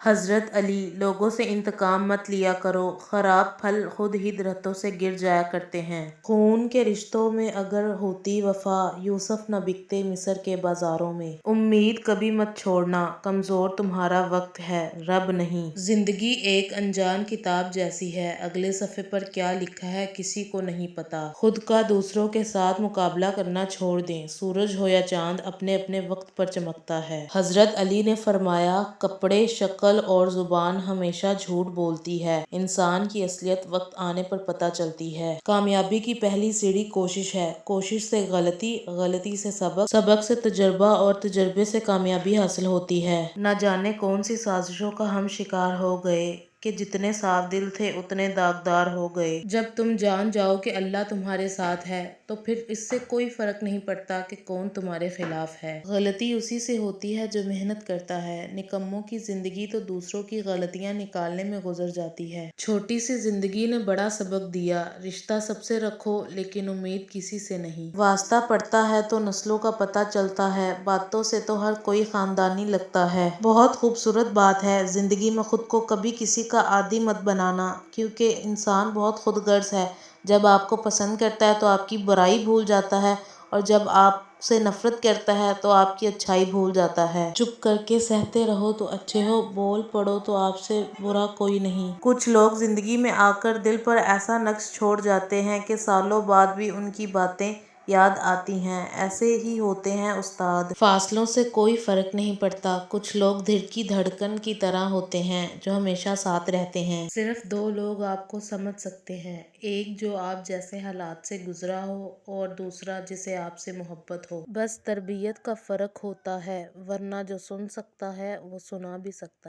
حضرت علی: لوگوں سے انتقام مت لیا کرو، خراب پھل خود ہی درختوں سے گر جایا کرتے ہیں۔ خون کے رشتوں میں اگر ہوتی وفا، یوسف نہ بکتے مصر کے بازاروں میں۔ امید کبھی مت چھوڑنا، کمزور تمہارا وقت ہے، رب نہیں۔ زندگی ایک انجان کتاب جیسی ہے، اگلے صفحے پر کیا لکھا ہے کسی کو نہیں پتا۔ خود کا دوسروں کے ساتھ مقابلہ کرنا چھوڑ دیں، سورج ہو یا چاند اپنے اپنے وقت پر چمکتا ہے۔ حضرت علی نے فرمایا، کپڑے، شکل اور زبان ہمیشہ جھوٹ بولتی ہے، انسان کی اصلیت وقت آنے پر پتہ چلتی ہے۔ کامیابی کی پہلی سیڑھی کوشش ہے، کوشش سے غلطی، غلطی سے سبق، سبق سے تجربہ اور تجربے سے کامیابی حاصل ہوتی ہے۔ نہ جانے کون سی سازشوں کا ہم شکار ہو گئے کہ جتنے صاف دل تھے اتنے داغدار ہو گئے۔ جب تم جان جاؤ کہ اللہ تمہارے ساتھ ہے تو پھر اس سے کوئی فرق نہیں پڑتا کہ کون تمہارے خلاف ہے۔ غلطی اسی سے ہوتی ہے جو محنت کرتا ہے، نکموں کی زندگی تو دوسروں کی غلطیاں نکالنے میں گزر جاتی ہے۔ چھوٹی سی زندگی نے بڑا سبق دیا، رشتہ سب سے رکھو لیکن امید کسی سے نہیں۔ واسطہ پڑتا ہے تو نسلوں کا پتہ چلتا ہے، باتوں سے تو ہر کوئی خاندانی لگتا ہے۔ بہت خوبصورت بات ہے، زندگی میں خود کو کبھی کسی کا عادی مت بنانا، کیونکہ انسان بہت خود غرض ہے۔ جب آپ کو پسند کرتا ہے تو آپ کی برائی بھول جاتا ہے، اور جب آپ سے نفرت کرتا ہے تو آپ کی اچھائی بھول جاتا ہے۔ چپ کر کے سہتے رہو تو اچھے ہو، بول پڑو تو آپ سے برا کوئی نہیں۔ کچھ لوگ زندگی میں آ کر دل پر ایسا نقش چھوڑ جاتے ہیں کہ سالوں بعد بھی ان کی باتیں یاد آتی ہیں، ایسے ہی ہوتے ہیں استاد۔ فاصلوں سے کوئی فرق نہیں پڑتا، کچھ لوگ دل کی دھڑکن کی طرح ہوتے ہیں جو ہمیشہ ساتھ رہتے ہیں۔ صرف دو لوگ آپ کو سمجھ سکتے ہیں، ایک جو آپ جیسے حالات سے گزرا ہو اور دوسرا جسے آپ سے محبت ہو۔ بس تربیت کا فرق ہوتا ہے، ورنہ جو سن سکتا ہے وہ سنا بھی سکتا ہے۔